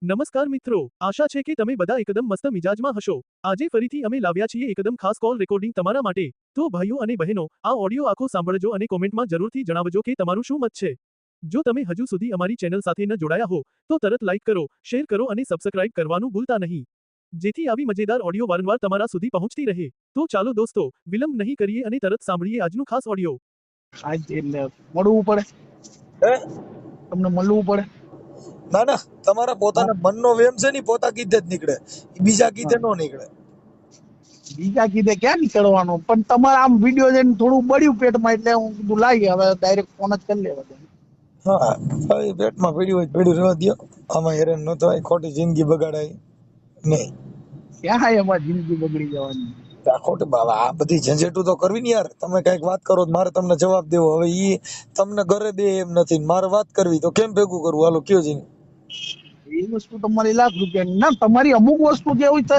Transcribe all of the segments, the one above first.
નમસ્કાર મિત્રો, આશા છે કે તમે બધા એકદમ મસ્ત મિજાજમાં હશો। આજે ફરીથી અમે લાવ્યા છીએ એકદમ ખાસ કોલ રેકોર્ડિંગ તમારા માટે। તો ભાઈઓ અને બહેનો, આ ઓડિયો આખો સાંભળજો અને કોમેન્ટમાં જરૂરથી જણાવજો કે તમારું શું મત છે। જો તમે હજુ સુધી અમારી ચેનલ સાથે ન જોડાયા હો, તો તરત લાઈક કરો, શેર કરો અને સબસ્ક્રાઇબ કરવાનું ભૂલતા નહીં, જેથી આવી મજેદાર ઓડિયો વારંવાર તમારા સુધી પહોંચતી રહે। તો ચાલો દોસ્તો, વિલંબ નહીં કરીએ અને તરત સાંભળીએ આજનું ખાસ ઓડિયો। આજે એટલે મળવું પડે, હે તમને મળવું પડે। ના ના, તમારા પોતાના મનનો વેમ છે ને પોતા કીધે જ નીકળે, બીજા કીધે નો નીકળે। બીજા કીધે ક્યાં નીકળવાનો, પણ તમારે આમ વિડીયો જોઈને થોડું બળ્યું પેટમાં, એટલે હું કીધું લાવી હવે ડાયરેક્ટ ફોન જ કરી લેવા દે। હા, હવે પેટમાં પડ્યું હોય પડ્યું રહેવા દ્યો, આમાં હેરાન ન થવાય, ખોટી જિંદગી બગાડાય નહીં। ક્યાં એમાં જિંદગી બગડી જવાની। આ ખોટી બાબા, આ બધી ઝંઝેટું તો કરવી ને યાર। તમે કઈક વાત કરો તો મારે તમને જવાબ દેવો, હવે ઈ તમને ઘરે બે એમ નથી, મારે વાત કરવી તો કેમ ભેગું કરવું? હાલો કયો જી। એ વસ્તુ તમારી ₹1,00,000 ના, તમારી અમુક વસ્તુ કેવી છે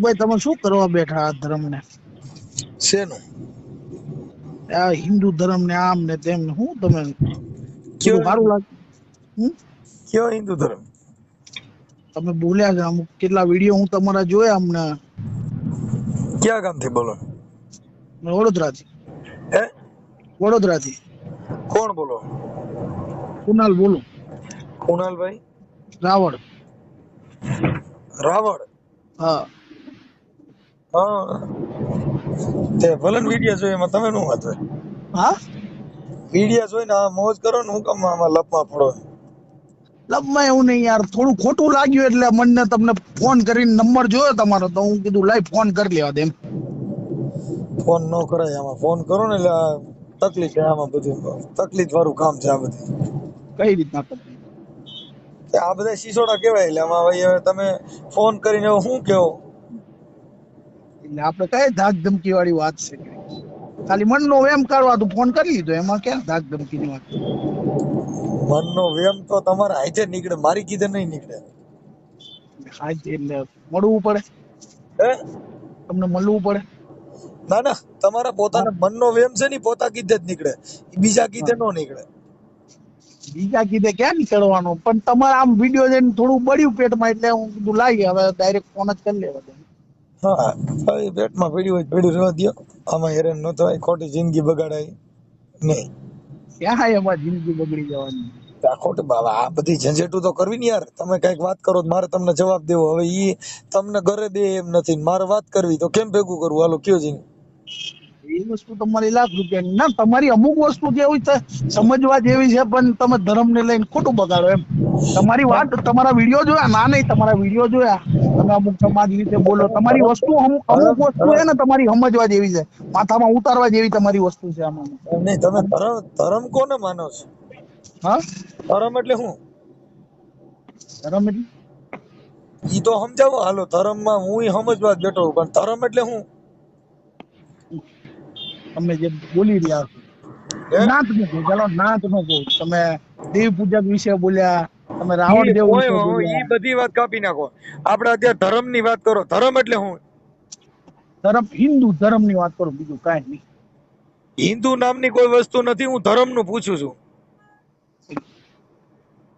ભાઈ, તમે શું કરવા બેઠા આ ધર્મ ને, શેનું? આ હિન્દુ ધર્મ ને આમ ને તેમ ને, હું તમે કયો સારું લાગે? કયો હિન્દુ ધર્મ? તમે બોલ્યા છે અમુક, કેટલા વિડીયો હું તમારા જોયા હમણાં। ક્યાં ગામથી બોલો? વડોદરાથી। હે, વડોદરાથી। કોણ બોલો? કુનાલ બોલું, કુણાલભાઈ રાવળ। રાવળ? હા, હા, તે ભલે વિડીયો જોઈ, એમાં તમે નું વાત હોય? હા, વિડીયો જોઈને આ મોજ કરો ને, હું કામ આમાં લપમાં પડો? લબમાં એવું નહીં યાર, થોડું ખોટું લાગ્યું એટલે મને તમને ફોન કરીને નંબર જોયો તમારો, તો હું કીધું લાઈ ફોન કરી લેવા દે એમ। ફોન ન કરાય આમાં, ફોન કરો ને એટલે આ તકલીફ છે આમાં, બધું તકલીફ વાળું કામ છે આ બધું। કઈ રીતના તકલીફ? આ બધા શીશોડા કેવાય, એટલે આમાં ભાઈ હવે તમે ફોન કરીને હવે શું કેવો? એટલે આપડે કઈ ધાક ધમકી વાળી વાત છે? ખાલી મનનો એમ કાઢવા તું ફોન કરી લીધો, એમાં ક્યાં ધાક ધમકી ની વાત? મનનો વેમ તો તમારા હાથે નીકળે, મારી કીધે નહીં નીકળે। એટલે મળવું પડે, હે, તમને મળવું પડે। ના ના, તમારા પોતાના મનનો વેમ છે ને પોતા કીધે જ નીકળે, બીજા કીધે નો નીકળે। બીજા કીધે ક્યાં નીકળવાનો, પણ તમારે આમ વિડીયો જોઈને થોડું બળ્યું પેટમાં, એટલે હું કીધું લાવી હવે ડાયરેક્ટ ફોન જ કરી લેવા દે। હા, હવે પેટમાં પડ્યું હોય પડ્યું રહેવા દ્યો, આમાં હેરાન ન થવાય, ખોટી જિંદગી બગાડાય નહીં। ક્યાં એમાં જિંદગી બગડી જવાની? આ ખોટી બાબા, આ બધી ઝંઝેટું તો કરવી ને યાર। તમે કઈક વાત કરો તો મારે તમને જવાબ દેવો, હવે ઈ તમને ઘરે બે એમ નથી, મારે વાત કરવી તો કેમ ભેગું કરવું? હાલો કયો જી। એ વસ્તુ તમારી ₹1,00,000 ના, તમારી અમુક વસ્તુ કેવી છે સમજવા જેવી છે, પણ તમે ધર્મ ને લઈને ખોટું બગાડો એમ। તમારી વાત, તમારા વિડીયો જોયા, ના નહીં તમારા વિડીયો જોયા, તમે અમુક સમાજ વિશે બોલો, તમારી વસ્તુ અમુક વસ્તુ છે ને તમારી સમજવા જેવી છે, માથામાં ઉતારવા જેવી તમારી વસ્તુ છે આમાં। એમ નહીં, તમે ધર્મ ધર્મ કોને માનો છો? હા, ધર્મ એટલે શું? ધર્મ એટલે ઈ તો સમજાવો હાલો। ધર્મ માં હું સમજવા જ બેઠો, પણ ધર્મ એટલે શું? તમે જે બોલી રહ્યા છો, નાત નો કહો, ચાલો નાત નો કહો, તમે દેવ પૂજક વિશે બોલ્યા, તમે રાવણ દેવ વિશે બોલ્યા। ઈ બધી વાત કાપી નાખો, આપણે અત્યારે ધર્મ ની વાત કરો। ધર્મ એટલે શું? ધર્મ, હિન્દુ ધર્મ ની વાત કરો, બીજું કાંઈ નહીં। હિન્દુ નામની કોઈ વસ્તુ નથી, હું ધર્મ નું પૂછું છું।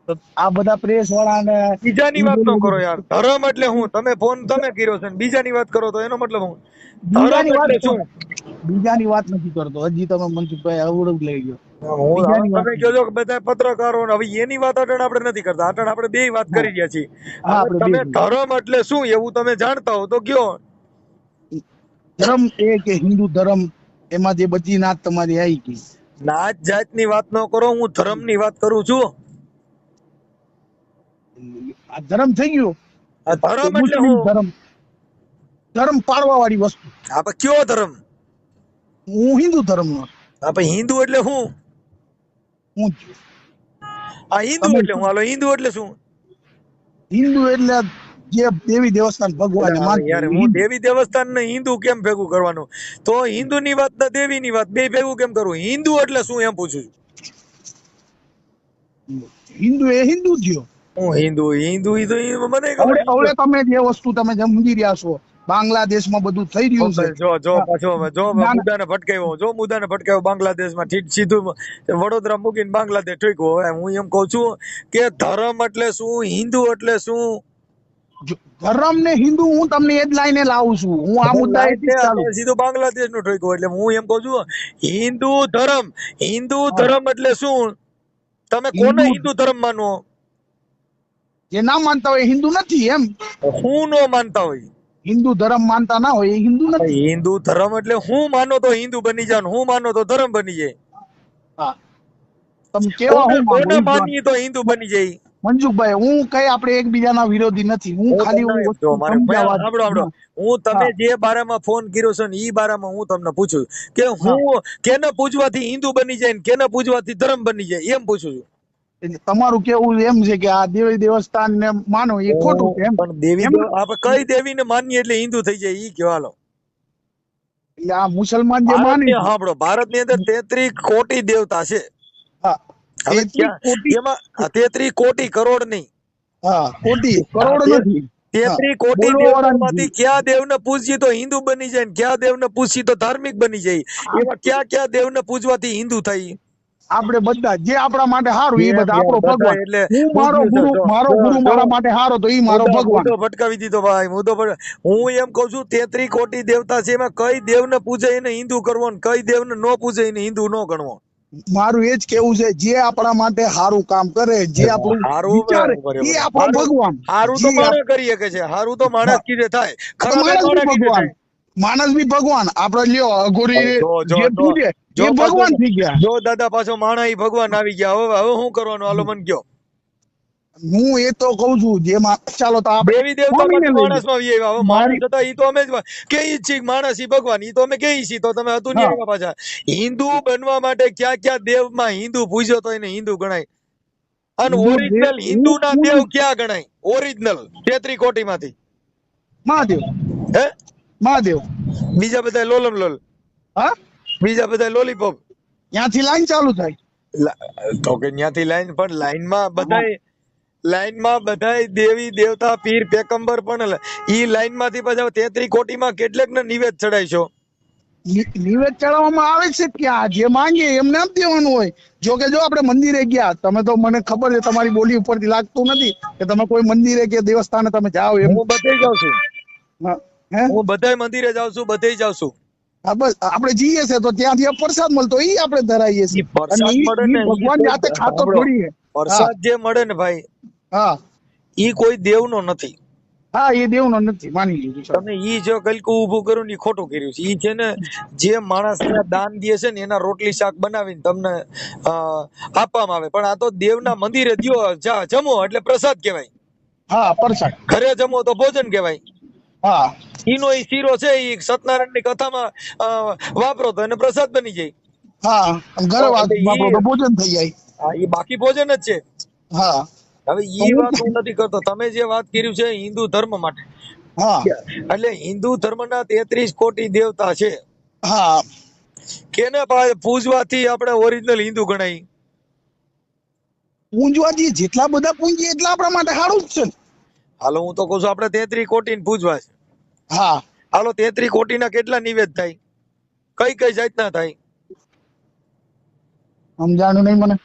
તો આ બધા પ્રેસ વાળા ને બીજાની વાત ન કરો યાર। ધર્મ એટલે શું? તમે ફોન તમે કર્યો છે, બીજાની વાત કરો તો એનો મતલબ શું? ધર્મ એટલે શું? બીજાની વાત નથી કરતો, હજી તમે મનસુખભાઈ અવળું લઈ ગયો। હું બીજાની વાત તમે કહો છો કે બધા પત્રકારો, હવે એની વાત અટણ આપણે નથી કરતા, અટણ આપણે બે વાત કરી રહ્યા છીએ। હા, હવે આપણે તમે બે ધર્મ એટલે શું એવું તમે જાણતા હો તો કયો? ધર્મ એ કે હિન્દુ ધર્મ, એમાં જે બધી નાત તમારી આવી ગઈ। નાત જાત ની વાત ન કરો, હું ધર્મ ની વાત કરું છું। આ ધર્મ થઈ ગયો, આ ધર્મ એટલે મુસ્લિમ શું? ધર્મ, ધર્મ પાળવા વાળી વસ્તુ। આપણે કયો ધર્મ? હું હિન્દુ ધર્મ નો। આપણે હિન્દુ એટલે શું? હું આ હિન્દુ તમે એટલે હું? હાલો, હિન્દુ એટલે શું? હિન્દુ એટલે જે દેવી દેવસ્થાન ભગવાન ને માનતું યાર, હોય, હું હિન્દુ। દેવી દેવસ્થાન ને હિન્દુ કેમ ભેગું કરવાનું? તો હિન્દુ ની વાત ને દેવી ની વાત બે ભેગું કેમ કરવું? હિન્દુ એટલે શું એમ પૂછું છું। હિન્દુ એ હિન્દુ થયો। હું હિન્દુ હિન્દુ ઈ તો મને ખબર હવે હિન્દુ હવે તમે જે વસ્તુ તમે સમજી રહ્યા છો, બાંગ્લાદેશમાં બધું થઈ રહ્યું છે. જો હા. પાછો જો ના, ના. મુદ્દાને ભટકાયો બાંગ્લાદેશમાં સીધું વડોદરા મૂકીને બાંગ્લાદેશ ઠોક્યો. હવે હું એમ કઉ છું કે ધર્મ એટલે શું, હિન્દુ એટલે શું? ધર્મ ને હિન્દુ હું તમને એ જ લાઈને લાવું છું. હું આ મુદ્દા એથી જ ચાલુ. સીધું બાંગ્લાદેશ નું ઠોક્યો. એટલે હું એમ કઉ છું હિન્દુ ધર્મ હા. એટલે શું? તમે કોને હિન્દુ હિન્દુ ધર્મ માનો? જે ના માનતા હોય એ હિન્દુ નથી એમ. હું નો માનતા હોય? હિન્દુ ધર્મ માનતા ના હોય એ હિન્દુ નથી. હિન્દુ ધર્મ એટલે હું માનો તો હિન્દુ બની જાય, હું માનો તો ધર્મ બની જાય. હા. તમે કેવા હું માંગો કોને ઈ જ વાત. માનીએ તો હિન્દુ બની જાય? મનસુખભાઈ હું કઈ આપણે એકબીજાના વિરોધી નથી. હું ખાલી તમને હું એમ જો વસ્તુ મારે સમજાવવા જ- સાંભળો હું તમે હા. જે બારામાં ફોન કર્યો છે ને ઈ બારામાં હું તમને પૂછું કે હા. હું કેને પૂજવાથી હિન્દુ બની જાય ને કેને પૂજવાથી ધર્મ બની જાય એમ પૂછું છું. એટલે તમારું કેવું એમ છે કે આ દેવી દેવસ્થાન ને માનો એ ખોટું છે એમ. પણ દેવી એમ દેવ આપણે કઈ દેવીને માનીએ એટલે હિન્દુ થઈ જાય ઈ કયો હાલો. એટલે આ મુસલમાન જે માને ભારતની છે. સાંભળો, ભારતની અંદર 33 કોટી દેવતા છે. હા. હવે 33 કોટી. એમાં 33 કોટી કરોડ નહીં. હા, કોટી કરોડ નથી. હા. 33 કોટી બોલવા વાળા દેવતામાંથી કયા દેવને પૂજીએ તો હિન્દુ બની જાય ને કયા દેવને પૂજીએ તો ધાર્મિક બની જાય? એવા કયા દેવને પૂજવાથી હિન્દુ થાય? આપણે બધા જે આપણા માટે સારું એ એમ બધા યાર, આપણો બધા ભગવાન. એટલે હું મારો પૂજ્યું છે. ગુરુ મારા માટે સારો તો ઈ મારો ભગવાન. મુદ્દો ભટકાવી દીધો ભાઈ, હું એમ કઉ છું 33 કોટી દેવતા છે એમાં કઈ દેવને પૂજે એને હિન્દુ કરવો ને કઈ દેવને ન પૂજે એને હિન્દુ ન ગણવો? મારું એ જ કેવું છે જે આપણા માટે સારું કામ કરે, જે આપણું વિચારે એ આપણો ભગવાન. હારું તો માણસ કરી શકે છે, હારું તો માણસ કીધે થાય, તો ખરાબ માણસ બી માણસ કીધે ભગવાન. થાય. માણસ બી ભગવાન. આપણે લ્યો અઘોરી જો જે પૂજે એ ભગવાન થઈ ગયા. જો દાદા પાછો માણા ઈ ભગવાન આવી ગયા. હવે શું કરવાનું હાલો મને કયો? હું એ તો કઉ છું જે ચાલો તો આપણે દેવી દેવતા સ્વામીને માંથી લઈ માણસ માં આવી આવ્યા. હવે મારી માણસ હતા ઈ તો અમે જ કે ઈ જ છીએ, માણસ ઈ ભગવાન ઈ તો અમે કે છીએ, તો તમે હતું નહીં હા. આવ્યા પાછા. હિન્દુ બનવા માટે ક્યાં દેવ માં હિન્દુ પૂજ્યો તો એને હિન્દુ ગણાય? અને હિન્દુ ઓરિજિનલ દેવ હિન્દુ ના હું દેવ ક્યાં ગણાય? ઓરિજિનલ 33 કોટી માંથી મહાદેવ. હે? મહાદેવ. બીજા બધા લોલમ લોલ, હા. બીજા બધા લોલીપોપ. ત્યાંથી લાઈન ચાલુ થાય. તો કે ત્યાંથી લાઈન, પણ લાઈનમાં બધાય દેવી દેવતા પીર પેગંબર પણ ઈ લાઈન માંથી પાછા 33 કોટી માં કેટલેક ને નિવેદ ચડાઈશો? નિવેદ ચડાવવામાં આવે છે ક્યાં જે માંગે એમને આપ દેવાનું હોય. જો કે જો આપણે મંદિરે ગયા, તમે તો મને ખબર છે તમારી બોલી ઉપરથી લાગતું નથી કે તમે કોઈ મંદિરે કે દેવસ્થાને તમે જાઓ એમ. હું બધે જાઉં છું, હા. હે? હું બધાય મંદિરે જાઉં છું, બધે જાઉં છું. હા, બસ આપણે જઈએ છે તો ત્યાંથી પ્રસાદ મળતો ઈ આપણે ધરાઈએ ઈ છીએ. અને પ્રસાદ મળે ને, ઈ ભગવાન જાતે ખાતો સાંભળો, થોડી છે. હા. પ્રસાદ જે મળે ને ભાઈ હા. ઈ કોઈ દેવનો નથી. હા, એ દેવનો નથી, માની લીધું સાહેબ. તમે ઈ જો કલકું ઊભું કર્યું ને ઈ ખોટું કર્યું છે. ઈ છે ને જે માણસ ને દાન દે છે ને એના રોટલી શાક બનાવીને તમને આપવામાં આવે. પણ આ તો દેવના મંદિરે દ્યો, જમો એટલે પ્રસાદ કહેવાય. હા, પ્રસાદ. ઘરે જમો તો ભોજન કહેવાય. હા. ઈનો ઈ શીરો છે ઈ સત્યનારાયણ ની કથામાં વાપરો તો એને પ્રસાદ બની જાય. હા, ઘરે વાત એટલે વાપરો તો ભોજન થઈ જાય. ઈ બાકી ભોજન જ છે. હા. હવે ઈ વાત હું નથી કરતો. તમે જે વાત કર્યું છે હિન્દુ ધર્મ માટે, હા. એટલે હિન્દુ ધર્મના 33 કોટી દેવતા છે. હા. કેને પૂજવાથી આપણે ઓરિજિનલ હિન્દુ ગણાય? પૂંજવાથી જેટલા બધા પૂંજીએ એટલા આપણા માટે સારું જ છે ને. હાલો હું તો કહું છું આપણે 33 કોટી ને પૂજવા છે. હા. હાલો 33 કોટીના કેટલા નિવેદ થાય? કઈ જાતના થાય? સમજાણું નહીં મને.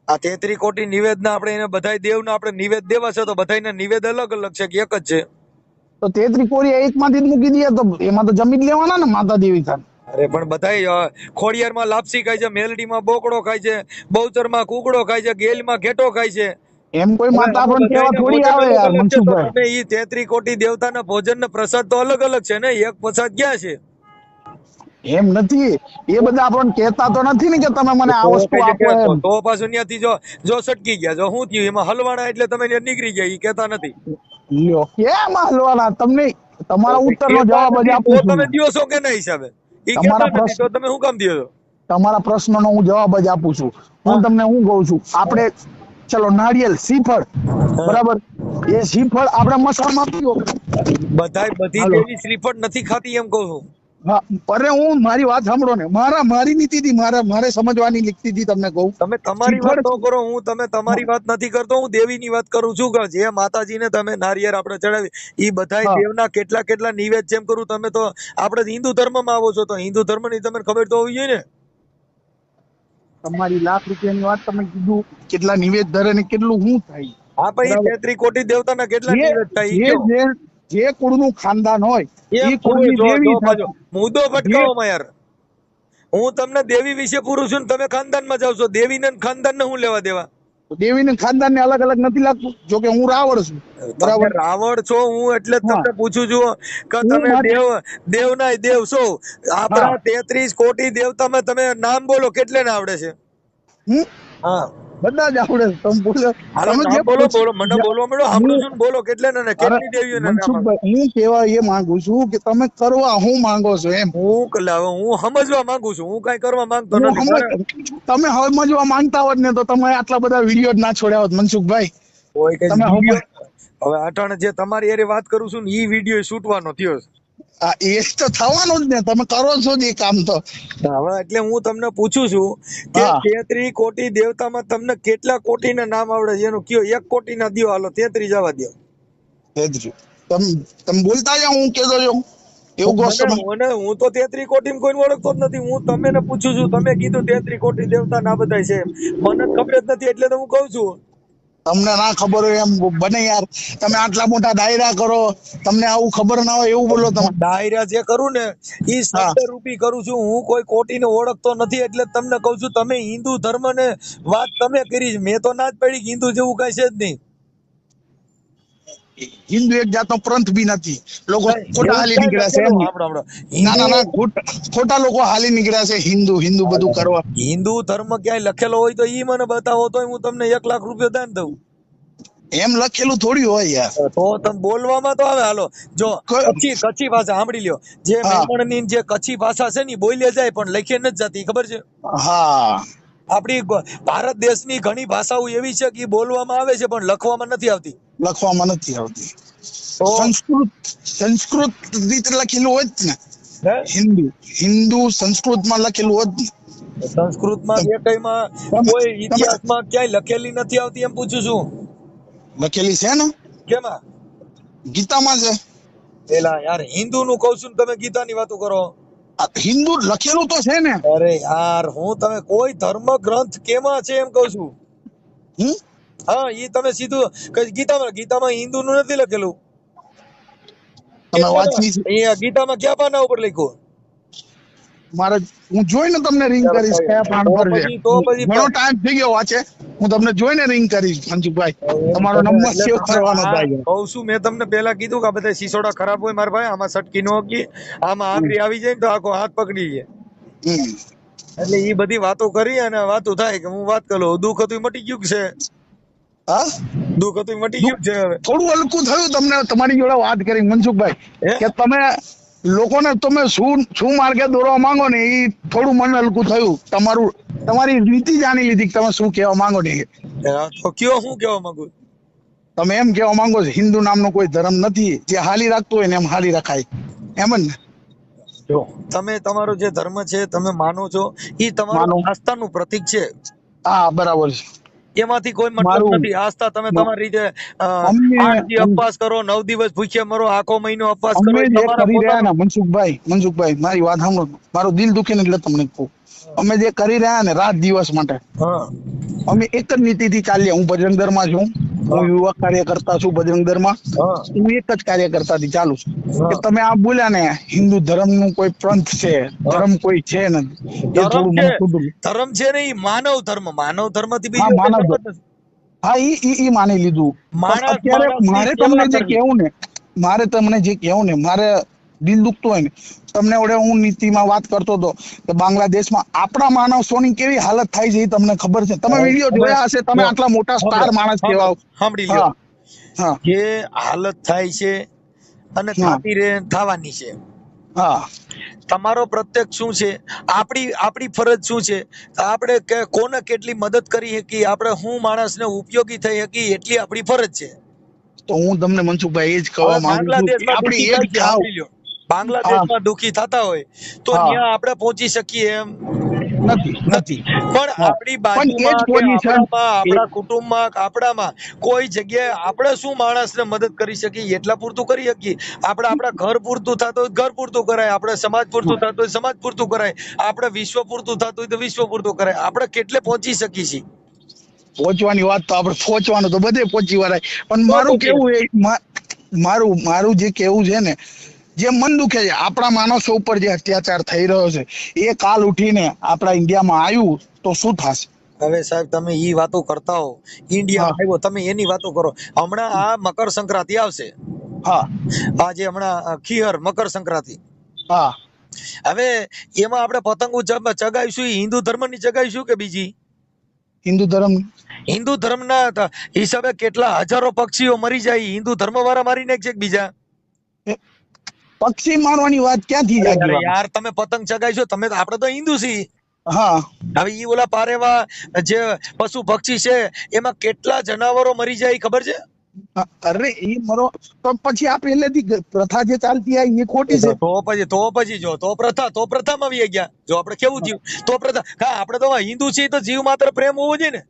આ 33 કોટી નિવેદના આપણે એને બધાય દેવના આપણે નિવેદ દેવા છે તો બધાયના નિવેદ અલગ અલગ છે કે એક જ છે? તો 33 કોરી એક માંથી જ મૂકી દઈએ તો એમાં તો જમી જ લેવાના ને માતા દેવી થાય. અરે પણ બધાય ખોડિયારમાં લાપસી ખાય છે, મેલડીમાં બોકડો ખાય છે, બહુચરમાં કુકડો ખાય છે, ગેલમાં ઘેટો ખાય છે. એમ કોઈ માતા આપણને કેવા થોડી આવે યાર મનસુખભાઈ. તમે ઈ 33 કોટી દેવતાના ભોજનના પ્રસાદ તો અલગ અલગ છે ને, એક પ્રસાદ ક્યાં છે? એમ નથી, એ બધા આપણને કહેતા તો નથી ને કે તમે મને આ વસ્તુ આપો એમ. તો પાછું ત્યાંથી જો સટકી ગયા, જો શું થયું એમાં હલવાણા એટલે તમે નીકળી ગયા, ઈ કહેતા નથી. લ્યો કેમ હાલવાના તમને તમારા ઉત્તરનો જવાબ જ આપું તો છું. તમે દ્યો છો કે ના હિસાબે? ઈ તમારા કહેતા નથી તો તમે શું કામ દ્યો છો? તમારા પ્રશ્નનો હું જવાબ જ આપું છું. હું તમને હું કહું છું, આપણે ચલો નારિયેલ શ્રીફળ બરાબર, એ શ્રીફળ આપણે મસામાં પીવો. બધી હાલો. દેવી શ્રીફળ નથી ખાતી એમ કહું છું. હા, અરે હું મારી વાત સાંભળો ને, મારી નીતિ થી મારે સમજવાની લીકતી હતી, તમને કહું. તમે તમારી વાત ન કરો, તમે તમારી વાત નથી કરતો, હું દેવીની વાત કરું છું કે જે માતાજીને તમે નારિયેળ આપણે ચડાવી ઈ બધાય હા. દેવના કેટલા નિવેદ જેમ કરું. તમે તો આપણે હિન્દુ ધર્મમાં આવો છો, તો હિન્દુ ધર્મની તમને ખબર તો હોવી જોઈએ ને. તમારી ₹1,00,000 વાત તમે કીધું, કેટલા નિવેદ ધરે ને કેટલું શું થાય, હા, પણ ઈ બરાબર. 33 કોટી દેવતાના કેટલા જે નિવેદ થાય ઈ જે કયો. જે જે કુળનું ખાનદાન હોય એમ એ થોડું કુળની જો દેવી જો પાછો થાય. મુદ્દો જે ભટકાવોમાં યાર. હું તમને દેવી વિશે પૂરું છું ને તમે ખાનદાનમાં જાવ છો. દેવીને ને ખાનદાનને હું લેવા દેવા. દેવીને ખાનદાન ને અલગ અલગ નથી લાગતું, જો કે હું રાવણ છું, તમે બરાબર. રાવણ છો, હું એટલે જ હા, તમને પૂછું છું કે હું તમે મારી દેવના દેવ છો. હા, આપણા 33 કોટી દેવતામાં તમે નામ બોલો કેટલે ને આવડે છે. હું હા, બધા જ આવડે છે. તમે બોલો, હાલો તમે જે નામ બોલો બોલો, મને બોલવા મળો, સાંભળું હું છું ને, બોલો કેટલે ને અરે કેટલી દેવીઓના નામ આવે. મનસુખભાઈ, હું કેવા એ માંગુ છું કે તમે કરવા હું માંગો છો એમ. હું સમજવા માંગુ છું, હું કઈ કરવા માંગતો હું નથી મારે. તમે સમજવા માંગતા હોત ને તો તમે આટલા બધા વિડીયો જ ના છોડ્યા હોત મનસુખભાઈ. કોઈ કઈ તમે વિડીયો હવે અટાણે જે તમારી હારે વાત કરું છું ને ઈ વિડીયો શૂટવાનો થયો છે. એ તો થવાનું જ ને, તમે કરો છો જ એ કામ તો. હવે એટલે હું તમને પૂછું છું કે હા, 33 કોટી દેવતામાં તમને કેટલા કોટીના નામ આવડે છે એનું કયો. 1 કોટીના દ્યો, હાલો 33 જવા દ્યો. તેજરી. તમે બોલતા જાઓ, હું કેતો જાઉં એવું કહો છો તમે. હું તો 33 કોટી કોઈને ઓળખતો જ નથી. હું તમને પૂછું છું, તમે કીધું 33 કોટી દેવતા ના બધા છે, મને ખબર જ નથી એટલે તો હું કઉ છું. તમને ના ખબર હોય એમ બને યાર. તમે આટલા મોટા ડાયરા કરો, તમને આવું ખબર ના હોય એવું બોલો તમે. ડાયરા જે કરું ને ઈ હા, શબ્દ રૂપી કરું છું. હું કોઈ કોટીને ઓળખતો નથી એટલે જ તમને કઉ છું. તમે હિન્દુ ધર્મ ને વાત તમે કરી, મેં તો ના જ પડી કે હિન્દુ જેવું કઈ છે જ નહીં. હિન્દુ એક જાતનો પંથ બી નથી. લોકો ખોટા એવું હાલી ક્યાંય નીકળ્યા છે લખેલું એમ. સાંભળો ના હિન્દુ ના ના, ખોટા લોકો હાલી નીકળ્યા છે, હિન્દુ બધું કરવા. હિન્દુ ધર્મ ક્યાંય લખેલો હોય તો ઈ મને બતાવો, તો હું તમને 1 લાખ રૂપિયા દાન દઉં. એમ લખેલું થોડી હોય યાર. તો તમે બોલવામાં તો આવે. હાલો જો કચ્છી ભાષા સાંભળી લ્યો. જે હા, મેમણની જે કચ્છી ભાષા છે ને ઈ બોલ્યા જાય પણ લખી નથી જતી, ખબર છે. હા. આપણી ભારત દેશની ઘણી ભાષાઓ એવી છે કે ઈ બોલવામાં આવે છે પણ લખવામાં નથી આવતી. લખવામાં નથી આવતી. તો સંસ્કૃત રીતે લખેલું હોય જ ને. હે હિન્દુ સંસ્કૃતમાં લખેલું હોય જ ને. સંસ્કૃતમાં કે કઈમાં તમે કોઈ તમે ઇતિહાસમાં ક્યાંય લખેલી નથી આવતી એમ પૂછું છું. લખેલી છે ને, કેમાં? ગીતામાં છે. પેલા યાર હિન્દુ નું કઉ છું ને તમે ગીતાની વાતો કરો. હિન્દુ લખેલું તો છે ને. અરે યાર, હું તમે કોઈ ધર્મ ગ્રંથ કેમાં છે એમ કઉ છું. હમ હા, ઈ તમે સીધું ગીતામાં હિન્દુ નું નથી લખેલું. તમે વાંચી છે. અહીંયા ગીતામાં ક્યાં પાના ઉપર લખ્યું? મારે હું જોઈને તમને રિંગ કરીશ કયા પાન પર છે. તો પછી ઘણો ટાઈમ થઈ ગયો વાંચે. હું તમને જોઈને રિંગ કરીશ મનસુખભાઈ. તમારો નંબર એટલે સેવ તમે કરવાનો થાય. કહું છું, મેં તમને પેલા કીધું કે આ બધા સિસોડા ખરાબ હોય મારા ભાઈ, આમાં સટકી નો હકી, આમાં આંગળી આવી જાય ને તો આખો હાથ પકડી જાય. હમ એટલે ઈ બધી વાતો કરી અને વાતો થાય કે હું વાત કરું. દુઃખ હતું ઈ મટી ગયું છે. હા, દુઃખ હતું ઈ મટી ગયું છે હવે. થોડું હલકું થયું તમને તમારી જોડે વાત કરી મનસુખભાઈ, હે? કે તમે લોકોને તમે શું માર્ગે દોરવા માંગો ને એ થોડું મન હલકું થયું. તમારી રીતિ જાણી લીધી કે તમે શું કહેવા માંગો ને. તો કયો હું કેવા માંગુ? તમે એમ કહેવા માંગો છો હિન્દુ નામનો કોઈ ધર્મ નથી, જે હાલી રાખતું હોય ને એમ હાલી રખાય, એમ જ ને. જો તમે તમારો જે ધર્મ છે તમે માનો છો, ઈ તમારું માનો. આસ્થાનું પ્રતીક છે. હા, બરાબર છે. એમાંથી કોઈ મતલબ મારું નથી. આસ્થા તમે તમારી રીતે અમે 8 દી ઉપવાસ કરો, 9 દિવસ ભૂખ્યા મરો, આખો મહિનો ઉપવાસ કરો, અમે એ જે તમારા કરી રહ્યા પોતાનો. ને મનસુખભાઈ મારી વાત સાંભળો. મારું દિલ દુખે ને એટલે તમને કહું. અમે જે કરી રહ્યા ને રાત દિવસ માટે, હા અમે એક જ નીતિથી ચાલીએ. હું બજરંગ દળમાં છું, હું યુવા કાર્યકર્તા છું બજરંગ દળમાં. હા હું એક જ કાર્યકર્તાથી ચાલુ છું કે હા તમે આ બોલ્યા ને હિન્દુ ધર્મનું કોઈ પંથ છે, હા. ધર્મ કોઈ છે નથી, એ ધર્મ થોડું છે, મને ખોટું. ધર્મ છે ને ઈ માનવ ધર્મ થી હા, બીજો કોઈ માનવ. ધર્મ જ નથી. હા, ઈ માની લીધું. પણ અત્યારે માણસની મારે તમને સેવા જે કરવી. કહેવું ને, મારે દિલ દુખતું હોય ને, તમને ઓડે હું નીતિમાં વાત કરતો હતો કે બાંગ્લાદેશમાં આપણા માણસોની કેવી હાલત થાય છે એ તમને ખબર છે. તમે વિડીયો જોયા હશે. તમે આટલા મોટા સ્ટાર માણસ કેવા. સાંભળી લ્યો હા, હા, કે હાલત થાય છે અને હા, થાતી રહે થવાની છે. હા. તમારો પ્રત્યેક શું છે, આપણી ફરજ શું છે, આપણે કોને કેટલી મદદ કરી શકીએ, આપણે હું માણસને ઉપયોગી થઈ શકીએ એટલી આપણી ફરજ છે. તો હું તમને મનસુખભાઈ એ જ હવે કહેવા માંગુ છું કે બાંગ્લાદેશમાં આપણી ખેતી એક થાય છે, ઘાવ. સાંભળી લ્યો. બાંગ્લાદેશમાં દુખી થતા હોય તો હા. ત્યાં આપણે પહોંચી શકીએ એમ નથી નથી. પણ હા. આપણી પણ એ જ બાજુમાં કે પોઝિશન આપણા કુટુંબમાં કે આપણામાં કોઈ જગ્યાએ આપણે શું માણસને મદદ કરી શકીએ એટલા પૂરતું કરી શકીએ. આપણે આપણા ઘર પૂરતું થતું હોય તો ઘર પૂરતું કરાય, આપણે સમાજ પૂરતું થતું હોય સમાજ પૂરતું કરાય, આપણે વિશ્વ પૂરતું થતું હોય તો વિશ્વ પૂરતું કરાય. આપણે કેટલે પહોંચી શકીએ છીએ પહોંચવાની વાત તો આપણે પહોંચવાનું તો બધે પહોંચી વળાય, પણ તો મારું પહોંચી કેવું મારું જે કેવું છે ને, જે મન દુખે છે આપણા માણસો ઉપર જે અત્યાચાર થઈ રહ્યો છે એ કાલ ઉઠીને આપણા ઇન્ડિયામાં આવ્યું તો શું થશે? હવે સાહેબ તમે ઈ વાતો કરતા હો, ઇન્ડિયામાં આવ્યો તમે એની વાતો કરો. હમણાં આ મકર સંક્રાંતિ આવશે, હા આ જે હમણાં ખીહર મકર સંક્રાંતિ, હા હવે એમાં આપણે પતંગો ચગાવીશું, હિન્દુ ધર્મની ચગાવીશું કે બીજી? હિન્દુ ધર્મ હિન્દુ ધર્મના હિસાબે કેટલા હજારો પક્ષીઓ મરી જાય, હિન્દુ ધર્મ વાળા મારી નાખે છે બીજા. પક્ષી મારવાની વાત ક્યાંથી જાગી? યાર તમે પતંગ ચગાવીશો, તમે આપણે તો હિન્દુ છીએ. હા હવે ઈ ઓલા પારેવા જે પશુ પક્ષી છે એમાં કેટલા જનાવરો મરી જાય ખબર છે? અરે એ મરો તો પછી આ પહેલેથી પ્રથા જે ચાલતી આવી એ ખોટી છે. તો પછી જો તો પ્રથામાં આવી ગયા. જો આપણે કેવું થયું તો પ્રથા, હા આપણે તો હિન્દુ છીએ તો જીવ માત્ર પ્રેમ હોવો જોઈએ ને.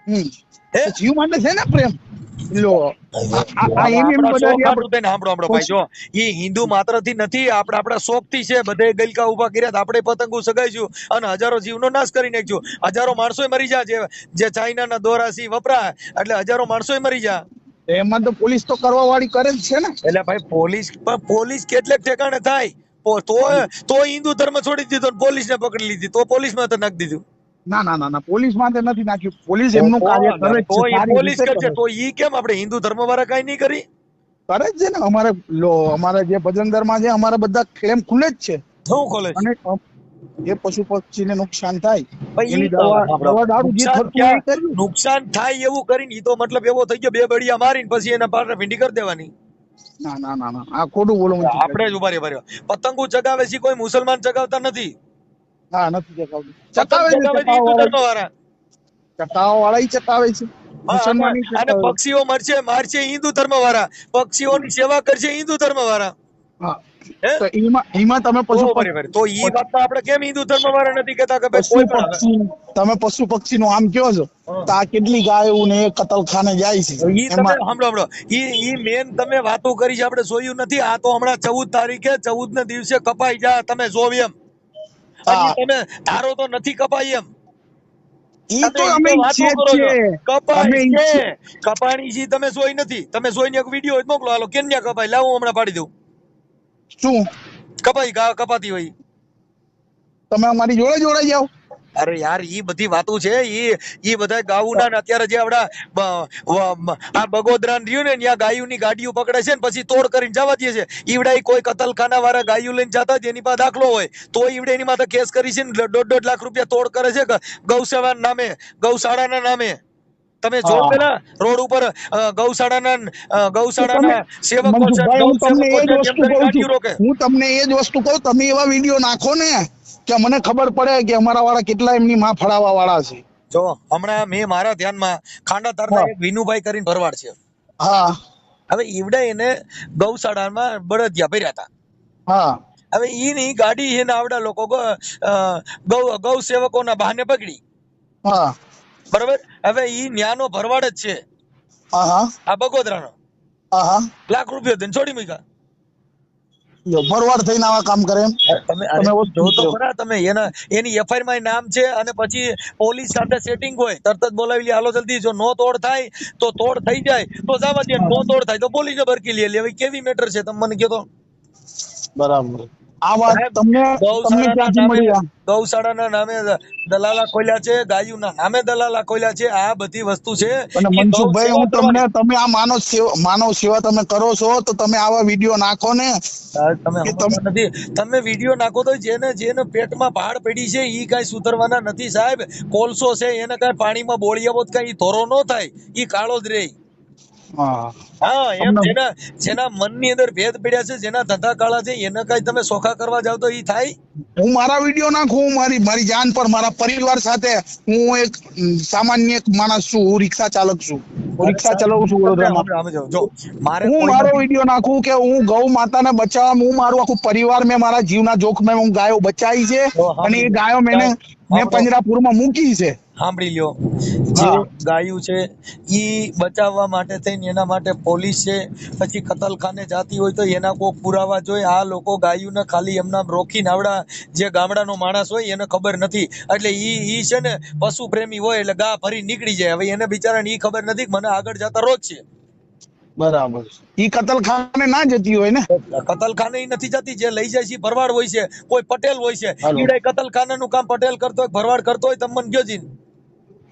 હે? જીવ માટે છે ને પ્રેમ. લો આ એમ આપણા બધા શોખ હાટું થઈને સાંભળો ભાઈ, જો ઈ હિન્દુ માત્ર થી નથી, આપણા શોખ થી છે. બધે ગલકા ઉભા કર્યા, આપણે પતંગો સગાઈશું અને હજારો જીવનો નાશ કરી નાખ્યો. હજારો માણસો મરી જાય, જે ચાઇનાના દોરાસી વપરાય એટલે હજારો માણસો મરી જાય. એમાં તો પોલીસ તો કરવા વાળી કરે જ છે ને. એટલે ભાઈ પોલીસ કેટલેક ઠેકાણે થાય તો હિન્દુ ધર્મ છોડી દીધો, પોલીસ ને પકડી લીધી, તો પોલીસ માં તો નાખી દીધું. ના પોલીસ માં નથી નાખ્યું. પોલીસ એમનું કાર્ય કરે જ તો છે, ઈ સારી પોલીસ રીતે કરશે, કરે તો ઈ કેમ આપણે હિન્દુ ધર્મ વાળા કઈ નહીં કરી? કરે જ છે ને. અમારે જે ભજનદર માં છે અમારે બધા ક્લેમ ખુલે જ છે. શું ખોલે છે? અને જે પશુ પક્ષીને નુકસાન થાય ભાઈ એની દવા દારૂ જે થતું હોય એ કર્યું. નુકસાન થાય એવું કરીને ઈ તો મતલબ એવો થઈ ગયો, બે બળિયા મારીને પછી એના પાછળ ભીંડી કરી દેવાની. ના આ ખોટું બોલો. આપણે જ ઉભા રહ્યા. પતંગો ચગાવે છે કોઈ મુસલમાન ચગાવતા નથી. હા નથી ચકાવતું. પતંગ ચકાવે છે, ચગાવે છે હિન્દુ ધર્મ વાળા. ચકાવવા વાળા ચકાવે છે, મુસલમાન અને પક્ષીઓ મારશે હિન્દુ ધર્મ વાળા, પક્ષીઓની સેવા કરશે હિન્દુ ધર્મ વાળા. હા તો એમાં તમે પશુ તો ઈ વાત આપણે કેમ હિન્દુ ધર્મ વાળા નથી કહેતા કે ભાઈ પશુ કોઈ પણ પક્ષી તમે પશુ પક્ષી નું આમ કયો છો તો આ કેટલી ગાયો ને કતલખાને જાય છે. ઈ તમે સાંભળો, ઈ મેન તમે વાતો કરી છે આપણે જોયું નથી. આ તો હમણાં 14 તારીખે 14 ને દિવસે કપાઈ જા, તમે જોવ એમ. તમે ધારો તો નથી કપાઈ એમ. ઈ તો અમે કપાણી છે તમે જોઈ નથી. તમે જોઈને એક વિડીયો મોકલો, હાલો કેન્યા કપાઈ લાવો હમણાં પાડી દઉં. શું કપાતી હોય તમે અમારી જોડે જોડાઈ જાઓ. અરે યાર ઈ બધી વાતો છે, ઈ બધા ગાઉના ને અત્યારે જે આ બગોદરા રહ્યું ને ત્યાં ગાયુની ગાડીઓ પકડે છે ને પછી તોડ કરીને જવા દે છે. ઈવડા કોઈ કતલખાના વાળા ગાયું લઈને જતા જ એની પાસે દાખલો હોય તો ઈવડે એની માથે કેસ કરી છે ને 1.5 લાખ રૂપિયા તોડ કરે છે ગૌસેવાના નામે, ગૌશાળાના નામે. તમે જો પેલા રોડ ઉપર ગૌશાળાના સેવકો હું તમને એ જ વસ્તુ કહું, તમે એવા વિડીયો નાખો ને કે મને ખબર પડે કે અમારા વાળા કેટલા એમની માં ફળાવા વાળા છે. જો હમણાં મેં મારા ધ્યાનમાં ખાંડાતારના એક વિનુભાઈ કરીને ભરવાડ છે. હા હવે ઈવડે એને ગૌશાળામાં બળદિયા ભર્યા હતા. હા હવે ઈની ગાડી એને આવડા લોકો ગૌ સેવકોના બહાને પકડી. હા બરોબર. હવે ઈ ન્યાનો ભરવાડ જ છે. આ બગોદરાનો. લાખ રૂપિયા દઈને છોડી મૂક્યા. ભરવાડ થઈને આવા કામ કરે એમ. તમે એની એફઆઈઆર માં નામ છે અને પછી પોલીસ સાથે સેટિંગ હોય તરત જ બોલાવી લે, હાલો જલ્દી. જો નો તોડ થાય તો તોડ થઈ જાય તો જવા દે, નો તોડ થાય તો પોલીસે બરકી લે. હવે કેવી મેટર છે તમે મને કહો તો. બરાબર. આ વાત તમને ક્યાંથી મળી? ગૌશાળાના નામે દલાલા ખોલ્યા છે, ગાયુના નામે દલાલા ખોલ્યા છે. આ બધી વસ્તુ છે. અને મનસુખભાઈ હું તમને, તમે આ માનવ સેવા તમે કરો છો તો તમે આવા વિડીયો નાખો ને. તમે વિડીયો નાખો તો જેને પેટમાં ભાડ પડી છે ઈ કઈ સુધરવાના નથી સાહેબ. કોલસો છે એને કઈ પાણીમાં બોળિયાવો કઈ ધોરો ન થાય, ઈ કાળો જ રહે. એમ જેના મનની અંદર ભેદ પડ્યા છે, જેના ધંધા કાળા છે, એને કઈ તમે સોખા કરવા જાવ તો ઈ થાય? હું મારા વિડીયો નાખું, મારી જાન પર, મારા પરિવાર સાથે. હું એક સામાન્ય માણસ છું, હું રિક્ષા ચાલક છું. હું રિક્ષા ચલાવું છું વડોદરામાં. જો મારે હું કોઈ મારો નથી. વિડીયો નાખું કે હું ગૌ માતાને બચાવવા, હું મારું આખું પરિવાર મેં મારા જીવના જોખમે હું ગાયો બચાવી છે તો અને એ સાંભળી ગાયો લો. મેં સાંભળો. પંજરાપુરમાં મૂકી છે. સાંભળી લ્યો, જે હા ગાયું છે ઈ બચાવવા માટે થઈને એના માટે પોલીસ છે, પછી કતલખાને જાતી હોય તો એના કોઈ પુરાવા જોઈએ. આ લોકો ગાયુંને ખાલી એમના રોકીને આવડા જે ગામડાનો માણસ હોય એને ખબર નથી, એટલે ઈ છે ને પશુ પ્રેમી હોય એટલે ગા ભરી નીકળી જાય. હવે એને બિચારાને ઈ ખબર નથી કે મને આગળ જતા રોજ છે. બરાબર. ઈ કતલખાને ના જતી હોય ને. કતલખાને ઈ નથી જતી, જે લઈ જાય છે ઈ ભરવાડ હોય છે, કોઈ પટેલ હોય છે. હાલો. ઈડાય કતલખાનાનું કામ પટેલ કરતો હોય, ભરવાડ કરતો હોય, તમે મને કયો જી.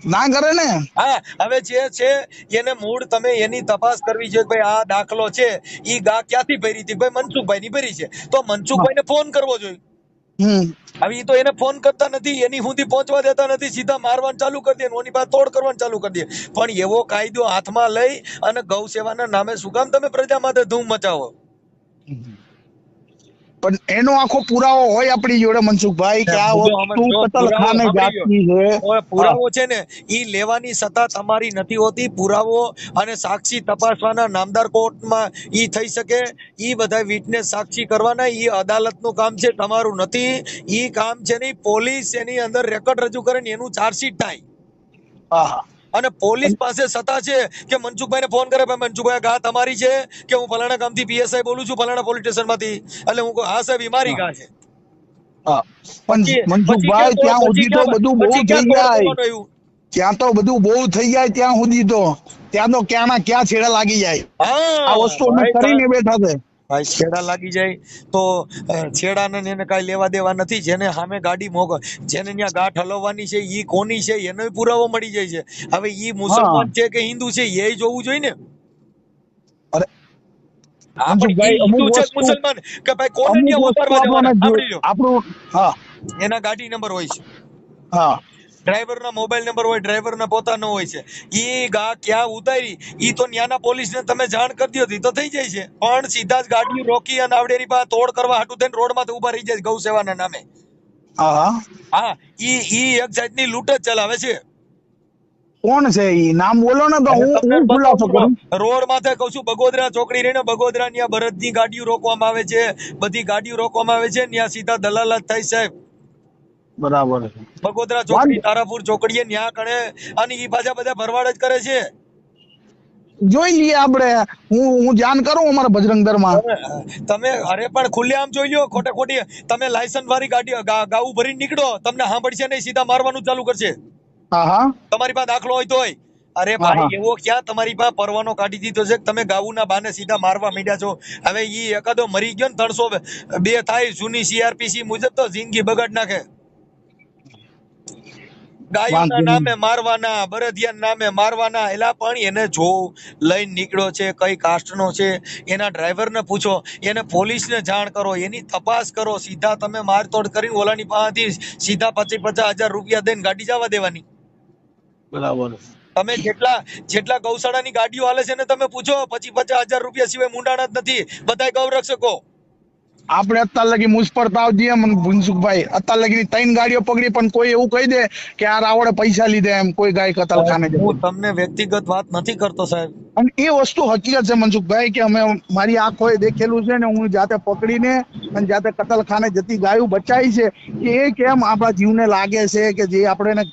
ના કરે ને. હા, હવે જે છે એને મૂળ તમે એની તપાસ કરવી જોઈએ કે ભાઈ આ દાખલો છે ઈ ગા ક્યાંથી ભરી હતી, ભાઈ મનસુખભાઈ ની ભરી છે તો મનસુખભાઈને ફોન કરવો જોઈએ. હમ હવે ઈ તો એને ફોન કરતા નથી, એની સુધી પહોંચવા દેતા નથી, સીધા મારવાનું ચાલુ કરી દે, ઓની પાસે તોડ કરવાનું ચાલુ કરી દે. પણ એવો કાયદો હાથમાં લઈ અને ગૌ સેવાના નામે શું કામ તમે પ્રજા માટે ધૂમ મચાવો? પણ એનો આખો પુરાવો હોય આપણી જોડે મનસુખભાઈ કે આ વસ્તુ કતલખાને જાતી છે. પુરાવો છે ને ઈ લેવાની સત્તા તમારી નથી હોતી. પુરાવો અને સાક્ષી તપાસવાના નામદાર કોર્ટમાં ઈ થઈ શકે, ઈ બધા વિટનેસ સાક્ષી કરવાના, ઈ અદાલતનું કામ છે, તમારું નથી. ઈ કામ છે ને પોલીસ એની અંદર રેકોર્ડ રજૂ કરે ને એનું ચાર્જશીટ થાય. હા અને પોલીસ પાસે સત્તા છે કે મનસુખભાઈને ફોન કરે, ભાઈ મનસુખભાઈ ગા તમારી છે કે હું ફલાણા ગામથી પીએસઆઈ બોલું છું, ફલાણા પોલીસ સ્ટેશનમાંથી, એટલે હું કહું હા સાહેબ ઈ મારી ગા છે. હા પણ પછી મનસુખભાઈ ત્યાં સુધી તો બધું બહુ થઈ જાય, ત્યાં તો બધું બહુ થઈ જાય, ત્યાં સુધી તો ત્યાં તો ક્યાં ના ક્યાં છેડા લાગી જાય. આ વસ્તુ અમે કરીને બેઠા છે. ભાઈ છેડા લાગી જાય તો છેડાને એને કાંઈ લેવા દેવા નથી. જેને સામે ગાડી મોકો, જેને ત્યાં ગાંઠ હલવવાની છે ઈ કોની છે એનો પુરાવો મળી જાય છે. હવે ઈ મુસલમાન છે કે હિન્દુ છે એ જોવું જોઈએ ને. અરે હા, પણ ઈ મનસુખભાઈ હિન્દુ અમુક છે કે વસ્તુ મુસલમાન કે ભાઈ કોને અમુક ત્યાં વસ્તુ ઉતારવા જવાના? આપણને સાંભળી લો, આપણું હા એના ગાડી નંબર હોય છે, હા ડ્રાઈવરના મોબાઈલ નંબર હોય, ડ્રાઈવરના પોતાનો હોય છે. ઈ ગા ક્યાં ઉતારી ઈ તો ન્યાના પોલીસને તમે જાણ કરી દો તો થઈ જાય છે. પણ સીધા જ ગાડી રોકી અને આવડેની પાસે તોડ કરવા હાટુ થઈને રોડમાંથી ઊભા રહી જાય ગૌ સેવાના નામે. હા હા, ઈ એક જાતની લૂંટ જ ચલાવે છે. કોણ છે ઈ નામ બોલો ને તો અરે હું તમને ખુલાસો કરું. રોડ માથે કહું છું, બગોદરા ચોકડી રહીને બગોદરા ત્યાં બળદની ગાડીઓ રોકવામાં આવે છે, બધી ગાડીઓ રોકવામાં આવે છે, ત્યાં સીધા દલાલ જ થાય સાહેબ. બરાબર છે. બગોદરા ચોકડી, તારાપુર ચોકડીએ ન્યા કણે, અને ઈ પાછા બધા ભરવાડ જ કરે છે. જોઈ લઈએ આપણે, હું જાણ કરું અમારા બજરંગ દળમાં. તમે અરે પણ ખુલ્લેઆમ જોઈ લ્યો, ખોટે ખોટી તમે લાયસન્સ વાળી ગાડી ગાવું ભરીને નીકળો, તમને સાંભળશે નહીં, સીધા મારવાનું ચાલુ કરશે. હા હા તમારી પાસે દાખલો હોય તોય. અરે હા ભાઈ હા એવો ક્યાં તમારી પાસે પરવાનો કાઢી દીધો છે કે તમે ગાવુંના બાને સીધા મારવા માંડ્યા છો? હવે ઈ એકાદો મરી ગયો ને 302 થાય જૂની સીઆરપીસી મુજબ તો જિંદગી બગાડ નાખે. ગાયુંના વાંધો નહીં. નામે મારવાના, બળદિયાના નામે મારવાના. એલા પણ એને જો લઈને નીકળ્યો છે, કઈ કાસ્ટનો છે, એના ડ્રાઈવરને પૂછો, એને પોલીસને જાણ કરો, એની તપાસ કરો. સીધા તમે મારતોડ કરીને ઓલાની પાસેથી સીધા 50,000 રૂપિયા દઈને ગાડી જવા દેવાની. બરાબર. તમે જેટલા ગૌશાળાની ગાડીઓ હાલે છે ને તમે પૂછો, 50,000 રૂપિયા સિવાય મુંડાણા જ નથી, બધાય ગૌરક્ષકો. આપણે અત્યાર લગી મુસ્પરતા આવતી મનસુખભાઈ, અત્યાર લગી 3 ગાડીઓ પકડી, પણ કોઈ એવું કહી દે કે આ રાવડે પૈસા લીધે એમ કોઈ ગાય કતલખાને જતી. હું તમને વ્યક્તિગત વાત નથી કરતો સાહેબ. અને એ વસ્તુ હકીકત છે મનસુખભાઈ કે અમે મારી આંખોએ દેખેલું છે ને, હું જાતે પકડીને અને જાતે કતલખાને જતી ગાયું બચાવી છે. કે એ કેમ આપણા જીવને લાગે છે કે જે આપણે એને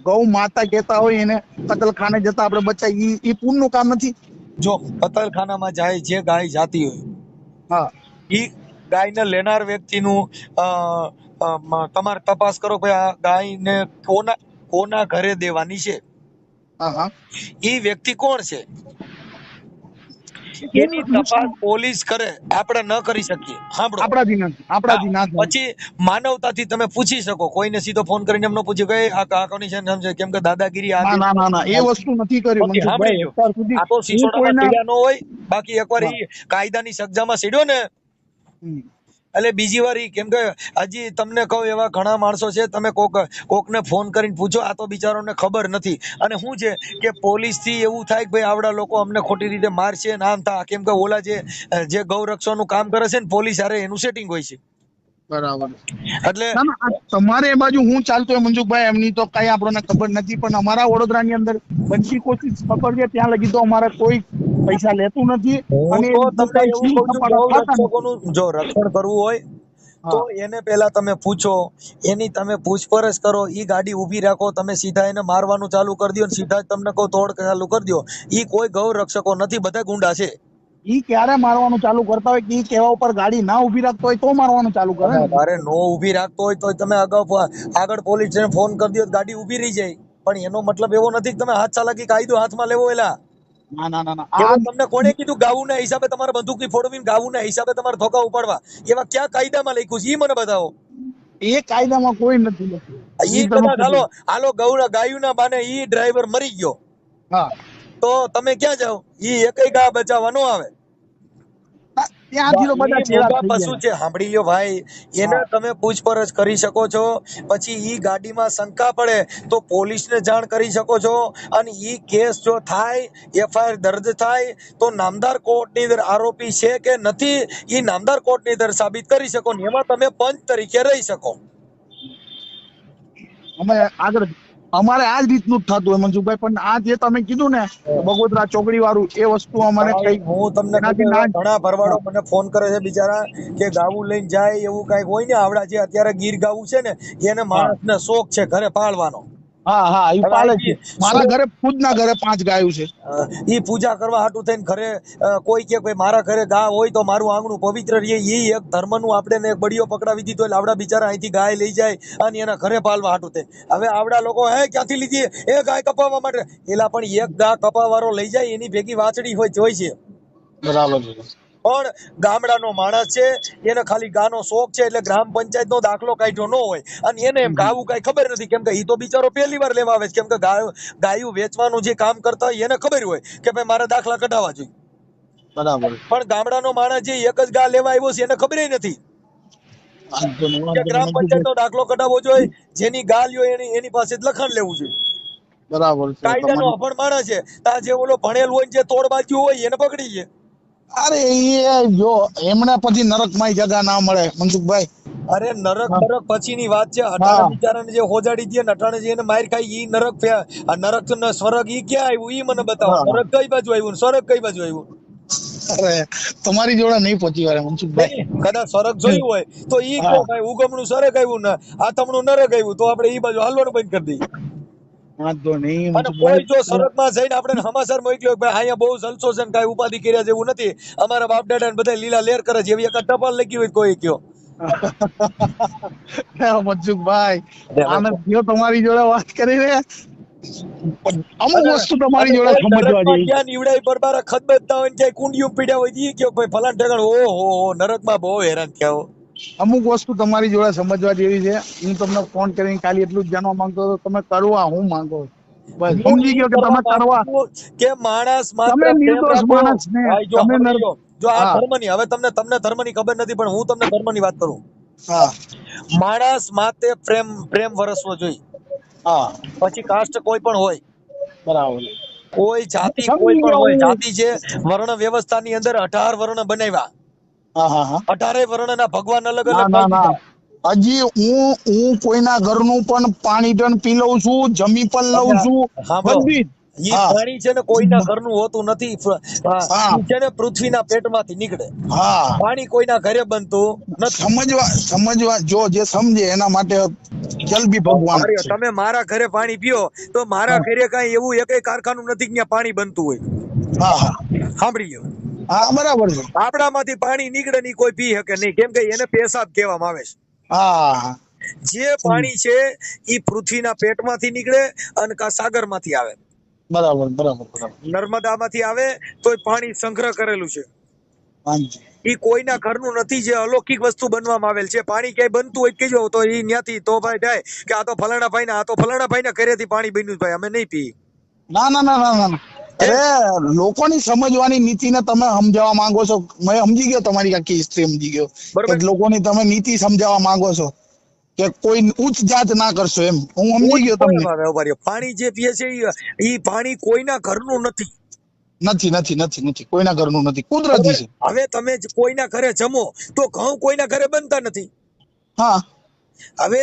ગૌ માતા કહેતા હોય એને કતલખાને જતા આપણે બચાવી, એ પૂરનું કામ નથી. જો કતલખાનામાં જાય જે ગાય જાતી હોય, હા ઈ ગાયને લેનાર વ્યક્તિનું તમારે તપાસ કરો ભાઈ આ ગાયને કોના ઘરે દેવાની છે, હા હા ઈ વ્યક્તિ કોણ છે, એની તપાસ પોલીસ કરે, આપણે ન કરી શકીએ. સાંભળો, આપણાથી ના થાય. પછી માનવતાથી તમે પૂછી શકો, કોઈને સીધો ફોન કરીને એમનો પૂછ્યું કે આ કોની છે સમજે, કેમ કે દાદાગીરી આ ના એ વસ્તુ નથી કરી બાકી સાંભળી મનસુખભાઈ લ્યો, અત્યાર સુધી. આ તો હું સિસોડામાં કોઈના સીડ્યા ન હોય, બાકી એકવાર ઈ કાયદાની સજામાં સીડ્યો ને એટલે બીજી વાર કેમ કે હજી તમને કહું એવા ઘણા માણસો છે, તમે કોકને ફોન કરીને પૂછો, આ તો બિચારોને ખબર નથી. અને શું છે કે પોલીસ થી એવું થાય કે ભાઈ આવડા લોકો અમને ખોટી રીતે મારશે ને આમ થા, કેમ કે ઓલા જે ગૌરક્ષોનું કામ કરે છે ને પોલીસ હારે એનું સેટિંગ હોય છે. બરાબર. એટલે ના ના, આ તમારે એ બાજુ હું ચાલતું હોય મનસુખભાઈ એમની તો કઈ આપણને ખબર નથી, પણ અમારા વડોદરાની અંદર બનતી કોશિશ ખબર છે ત્યાં લગી તો અમારે કોઈ પૈસા લેતું નથી, હું અને તો જો તમને કઈ એવું સીલ કઉ છું, કપાડા ગૌ થતા નથી. રક્ષકોનું જો રક્ષણ કરવું હોય તો હા એને પેલા તમે પૂછો, એની તમે પૂછપરછ કરો, ઈ ગાડી ઊભી રાખો, તમે સીધા એને મારવાનું ચાલુ કરી દો ને સીધા જ તમને કહો તોડ ચાલુ કરી દો, ઈ કોઈ ગૌ રક્ષકો નથી, બધા ગુંડા છે. ઈ ક્યારે મારવાનું ચાલુ કરતા હોય કે ઈ કેવા ઉપર ગાડી ના ઉભી રાખતો હોય તો મારવાનું ચાલુ કરે અને ને. તારે નો ઊભી રાખતો હોય તો તમે આગળ પોલીસ સ્ટેશન ફોન કરી દો, ગાડી ઊભી રહી જાય. પણ એનો મતલબ એવો નથી કે તમે હાથ ચાલાકી કાયદો હાથમાં લેવો. એલા ના ના ના ના, એવો આ તમને કોણે કીધું ગાવુંના હિસાબે તમારે બંદૂકની ફોડવી, ગાવુંના હિસાબે તમારે ધોકા ઉપાડવા? એવા ક્યાં કાયદામાં લખ્યું છે ઈ મને બતાવો. એ કાયદામાં કોઈ નથી લખ્યું. ઈ ઈ તમે કદાચ ખોટું. હાલો ગાયુંના બાને ઈ ડ્રાઈવર મરી ગયો હા, તો તમે ક્યાં જાઓ? ઈ એકય ગા બચાવવા નો આવે. ત્યાંથી તો બધા ઈ ચેડા મોંઘા થઈ પશુ ગયા. છે, સાંભળી લ્યો ભાઈ. એને હા તમે પૂછપરછ કરી શકો છો, પછી ઈ ગાડીમાં શંકા પડે તો પોલીસને જાણ કરી શકો છો, અને ઈ કેસ જો થાય, એફઆઈઆર દર્જ થાય તો નામદાર કોર્ટની અંદર આરોપી છે કે નથી ઈ નામદાર કોર્ટની અંદર સાબિત કરી શકો ને એમાં તમે પંચ તરીકે રહી શકો. અમે આગળ અમારે આ જ રીતનું જ થતું હોય મનસુખભાઈ, પણ આ જે તમે કીધું ને બગોદરા ચોકડી વાળું, એ વસ્તુ અમારે ભાઈ, કઈ હું તમને કહી એનાથી દઉં, ના એવા ઘણા ભરવાડો હા મને ફોન કરે છે બિચારા કે ગાવું લઈને જાય, એવું કઈક હોય ને, આવડા જે અત્યારે ગીર ગાવું છે ને એને હા માણસને શોખ છે ઘરે પાળવાનો. હા હા, એ હવે પાલે છે. અહીંથી મારા શું ઘરે ખુદના ઘરે 5 ગાયું છે. ઈ પૂજા કરવા હાટું થઈને ઘરે કોઈ કે કોઈ મારા ઘરે ગા હોય તો મારું આંગણું પવિત્ર રહે, ઈ એક ધર્મનું આપણે ને એક બળીઓ પકડાવી દીધો એટલે આવડા બિચારા અહીંથી ગાય લઈ જાય અને એના ઘરે પાલવા હાટું થઈને. હવે આવડા લોકો ક્યાંથી લીધી એ ગાય કપાવવા માટે? એલા પણ એક ગા કપાવાળો લઈ જાય એની ભેગી વાછડી હોય છે. બરાબર છે. પણ ગામડાનો માણસ છે, એને ખાલી ગાનો શોખ છે એટલે ગ્રામ પંચાયતનો દાખલો કાઢ્યો ન હોય અને એને એમ ગાવું કઈ ખબર નથી, કેમ કે ઈ તો બિચારો પહેલી વાર લેવા આવે છે, કેમ કે ગાયું વેચવાનું જે કામ કરતા હોય એને ખબર હોય કે ભાઈ મારે દાખલા કઢાવવા જોઈએ. બરાબર. પણ ગામડાનો માણસ જે એક જ ગા લેવા આવ્યો છે એને ખબર નથી વાંધો નહીં, કે વાંધો નહીં ગ્રામ મનસુખભાઈ. પંચાયતનો દાખલો કઢાવવો જોઈએ, જેની ગા લ્યો એની પાસે જ લખાણ લેવું જોઈએ. બરાબર છે કાયદાનો તમારી. અભણ માણસ છે, આ જે ઓલો ભણેલ હોય જે તોડબાજુ હોય એને પકડી છે. અરે એ જો એમને પછી નરકમાં જગા ના મળે મનસુખભાઈ. અરે નરક હા નરક પછીની વાત છે. અટાણે હા, બિચારાને જે હોજાડી દે ને, અટાણે જે એને માર ખાઈ ઈ નરક આ નરક ને સ્વર્ગ ઈ ક્યાં આવ્યું? ઈ મને બતાવો. હા. નરક કઈ બાજુ આવ્યું ને સ્વર્ગ કઈ બાજુ આવ્યું? અરે તમારી જોડે નહીં પહોંચી વળે મનસુખભાઈ. નહીં, કદાચ સ્વર્ગ જોયું હોય તો ઈ હા કયો ભાઈ ઉગમણું સ્વર્ગ આવ્યું ને આથમણું નરક આવ્યું, તો આપણે ઈ બાજુ હાલવાનું બંધ કરી દઈએ. વાંધો નહીં અને કોઈ મનસુખભાઈ. જો સ્વર્ગમાં જઈને આપણે સમાચાર મોકલ્યો કે ભાઈ અહીંયા બહુ જલસો છે ને કાંઈ ઉપાધિ કર્યા જેવું નથી, અમારા બાપ દાદા ને બધા લીલા લેર કરે છે, એવી એક ટપાલ લખી હોય કોઈ કયો. મનસુખભાઈ આનંદ થયો તમારી જોડે વાત કરીને. અમુક અને વસ્તુ તમારી અને જોડે કોઈ સમજવા નરકમાં જેવી છે. ગયા નીવડાઈ બરબારા ખદબદતા હોય ને ક્યાંય કુંડિયું પીડ્યા હોય ઈ કયો ભાઈ ફલાણ ઠેકાણ, ઓહો નરકમાં બહુ હેરાન થયા હો. અમુક વસ્તુ તમારી જોડે સમજવા જેવી છે. હું તમને ફોન કરીને ખાલી એટલું જ જાણવા માંગતો હતો, તમે કરવા હું માંગો છો. બસ હું સમજી ઈ ગયો કે કરવા તમે માંગુ કરવા. છું કે માણસ માત્ર તમે પ્રેમ નિર્દોષ રાખો. માણસ ને ભાઈ જો તમે સાંભળી લો, જો આ હા ધર્મની, હવે તમને ધર્મની ખબર નથી પણ હું તમને ધર્મની વાત કરું. હા માણસ માતે પ્રેમ વરસવો જોઈએ. હા પછી કાસ્ટ કોઈ પણ હોય, બરાબર. કોઈ જાતિ કોઈ સમજી પણ ગયો હોય, હું. જાતિ છે વર્ણ વ્યવસ્થાની અંદર 18 વર્ણ બનાવ્યા, હા હા હા. 18 વર્ણના ભગવાન અલગ ના અલગ ના કરી ના, દીધા. હજી હું કોઈના ઘરનું પણ પાણી ટન પી લઉં છું, જમી પણ લઉં તમે છું, સાંભળો, બધી જ. ઈ હા પાણી છે ને કોઈના ઘરનું હોતું નથી. હા ઈ છે ને પૃથ્વીના પેટમાંથી નીકળે. હા. પાણી કોઈના ઘરે બનતું નથી. સમજવા જો જે સમજે એના માટે જલ બી ભગવાન જ અરે છે. તમે મારા ઘરે પાણી પીઓ તો મારા હા ઘરે કઈ એવું એકય કારખાનું નથી કે ત્યાં પાણી બનતું હોય. હા હા સાંભળી લો, હા, બરાબર છે. આપણામાંથી પાણી નીકળે નહીં, કોઈ પી શકે નહીં, કેમ કે એને પેશાબ કહેવામાં આવે છે. હા હા. જે પાણી છે ઈ પૃથ્વીના પેટમાંથી નીકળે અને કા સાગરમાંથી આવે. બરાબર બરાબર બરાબર. નર્મદામાંથી આવે તોય પાણી સંગ્રહ કરેલું છે. હાજી. ઈ કોઈના ઘરનું નથી, જે અલૌકિક વસ્તુ બનવામાં આવેલ છે. પાણી ક્યાંય બનતું હોય કેજો તો ઈ ન્યાથી તો ભાઈ થાય કે આ તો ફલાણા ભાઈના, આ તો ફલાણા ભાઈના ઘરેથી પાણી બન્યું ભાઈ, અમે નહીં પી. ના ના ના ના ના. અરે લોકોની સમજવાની નીતિને તમે સમજાવવા માંગો છો. મેં સમજી ગયો તમારી આખી હિસ્ટ્રી સમજી ગયો કે બરોબર. લોકોની તમે નીતિ સમજાવવા માંગો છો કે કોઈ ઉચ્ચ જાત ના કરશો એમ. હું સમજી ગયો તમને. પાણી જે પીએ છે ઈ પાણી કોઈના ઘરનું નથી. નથી નથી નથી નથી, કોઈના ઘરનું નથી, કુદરતી છે. હવે તમે કોઈના ઘરે જમો તો ઘઉં કોઈના ઘરે બનતા નથી. હા હવે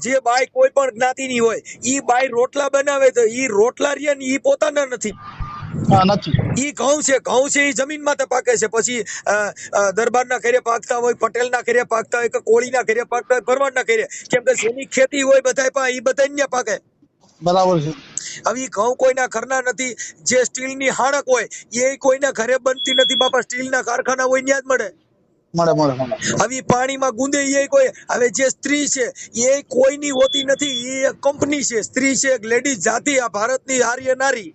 જે બાઈ કોઈ પણ જ્ઞાતિની હોય ઈ બાઈ રોટલા બનાવે તો ઈ રોટલા રહ્યા ને ઈ પોતાના નથી. હા નથી. ઈ ઘઉં છે ઈ જમીનમાં તે પાકે છે. પછી દરબારના ઘરે પાકતા હોય, પટેલના ઘરે પાકતા હોય, કે કોળીના ઘરે પાકતા હોય, ભરવાડના ઘરે, કેમ કે જેની ખેતી હોય બધાય પાસે ઈ બધાય ન્યા પાકે. બરાબર છે. હવે ઈ ઘઉં કોઈના ઘરના નથી. જે સ્ટીલની હાણક હોય એ કોઈના ઘરે બનતી નથી બાપા, સ્ટીલના કારખાના હોય ન્યા જ મળે. મળે. હવે ઈ પાણીમાં ગુંદે એ કોઈ, હવે જે સ્ત્રી છે એ કોઈની હોતી નથી, એ એક કંપની છે. સ્ત્રી છે એક લેડીઝ જાતિ આ ભારતની આર્ય નારી,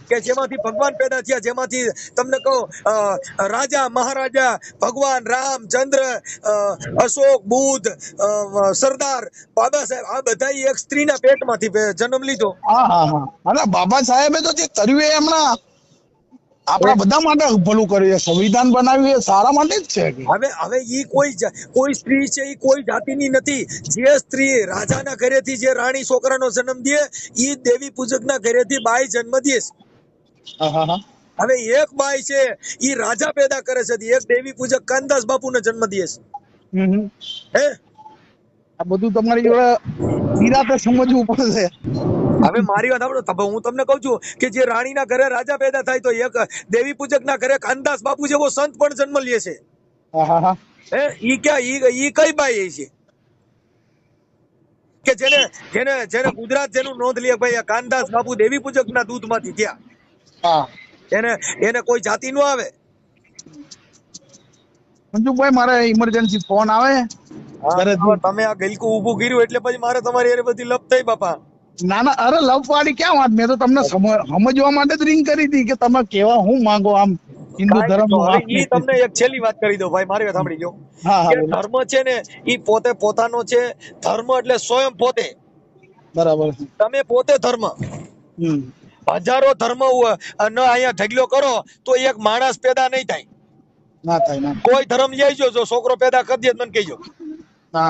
કે જેમાંથી ભગવાન પેદા થયા, જેમાંથી તમને કહું રાજા મહારાજા ભગવાન રામ ચંદ્ર અશોક બુદ્ધ સરદાર બાબા સાહેબ આ બધા એક સ્ત્રીના પેટમાંથી જન્મ લીધો. હા અને બાબા સાહેબે તો જે કર્યું એ હમણાં આપણા બધા માટે ભલું કર્યું છે. સંવિધાન બનાવ્યું એ સારા માટે જ છે. હવે ઈ કોઈ સ્ત્રી છે ઈ કોઈ જાતિની નથી. જે સ્ત્રી રાજાના ઘરેથી જે રાણી છોકરાનો જન્મ દે ઈ દેવી પૂજકના ઘરેથી બાઈ જન્મ દે છે. હા હવે એક બાઈ છે ઈ રાજા પેદા કરે છે, એક દેવી પૂજક કાનદાસ બાપુને જન્મ દે છે. હે આ બધું તમારી જોડે નિરાતે સમજવું પડશે. હવે મારી વાત સાંભળો, હું તમને કહું છું કે જે રાણીના ઘરે રાજા પેદા થાય તો એક દેવી પૂજકના ઘરે કાનદાસ બાપુ જેવો સંત પણ જન્મ લે છે. હા હે ઈ ઈ કઈ બાઈ છે કે જેને ગુજરાત જેનું નોંધ લે ભાઈ આ કાનદાસ બાપુ દેવી પૂજકના દૂધમાંથી થયા. હા એને કોઈ જાતિ નો આવે. મંજુભાઈ મારે ઇમરજન્સી ફોન આવે ઘરેથી. તમે આ ગલકું ઊભું કર્યું એટલે પછી મારે તમારી એ બધી લપ થઈ બાપા. ના અરે લવ વાળી ક્યાં વાત, મેં તો તમને સમજવા માટે જ રિંગ કરી હતી કે તમે કેવા હું માંગો આમ હિન્દુ ધર્મ હવે ઈ તમને એક છેલ્લી વાત કરી દો ભાઈ, મારી વાત સાંભળી લો. કે ધર્મ છે ને ઈ પોતે પોતાનો છે. ધર્મ એટલે સ્વયં પોતે. બરાબર. તમે પોતે ધર્મ. હજારો ધર્મ અહીંયા ઢગલો કરો તો એક માણસ પેદા નહીં થાય. ના થાય. કોઈ ધર્મ લઈ જો છોકરો પેદા કરી દે મને કહેજો. ના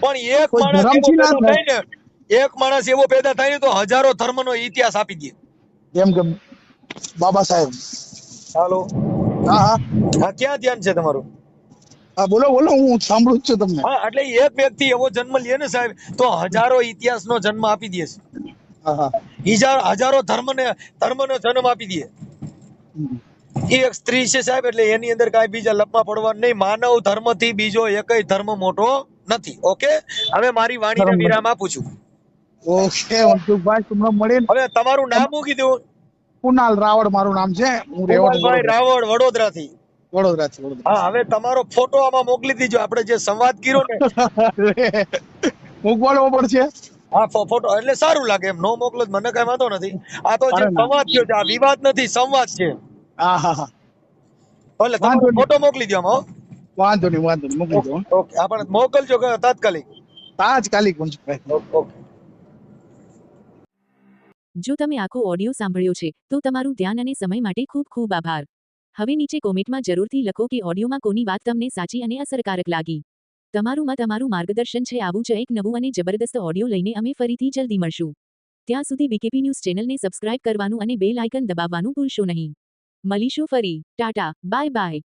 પણ એક માણસ એવો પેદા થાય ને, એક માણસ એવો પેદા થાય ને તો હજારો ધર્મનો ઇતિહાસ આપી દે. એમ કે બાબા સાહેબ. હાલો. હા ક્યાં ધ્યાન છે તમારું? હા બોલો હું સાંભળું જ છું તમને. હા એટલે એક વ્યક્તિ એવો જન્મ લે ને સાહેબ તો હજારો ઇતિહાસનો જન્મ આપી દે છે. હજારો ધર્મનો જન્મ આપી દે. એ એક સ્ત્રી છે સાહેબ, એટલે એની અંદર કાંઈ બીજા લપમાં પડવાનું નહીં. માનવ ધર્મ થી બીજો એકય ધર્મ મોટો નથી. ઓકે, હવે મારી વાણીને વિરામ આપું છું. ઓકે મંજુભાઈ, તમને મળે. હવે તમારું નામ શું કીધું? કુનાલ રાવળ મારું નામ છે. હું કુનાલભાઈ રાવળ, વડોદરાથી. વડોદરા. હા હવે તમારો ફોટો આમાં મોકલી દીજો, આપણે જે સંવાદ કર્યો ને. મોકલવો પડશે. હા ફોટો એટલે સારું લાગે એમ. નો મોકલો મને કઈ વાંધો નથી. આ તો જે સંવાદ થયો છે, આ વિવાદ નથી, સંવાદ છે. હા એટલે તમારો ફોટો મોકલી દો આમાં. વાંધો નહીં મોકલી દો. ઓકે આપણે મોકલજો તાત્કાલિક. મંજુભાઈ. ઓકે. જો તમે આખો ઓડિયો સાંભળ્યો છે તો તમારું ધ્યાન અને સમય માટે ખૂબ ખૂબ આભાર. હવે નીચે કોમેન્ટમાં જરૂરથી લખો કે ઓડિયોમાં કોની વાત તમને સાચી અને અસરકારક લાગી. તમારું મત અમારું માર્ગદર્શન છે. આવું જ એક નવું અને જબરદસ્ત ઓડિયો લઈને અમે ફરીથી જલ્દી મળશું. ત્યાં સુધી બીકેપી ન્યૂઝ ચેનલને સબસ્ક્રાઇબ કરવાનું અને બેલ આઇકન દબાવવાનું ભૂલશો નહીં. મળીશું ફરી. Tata, bye bye.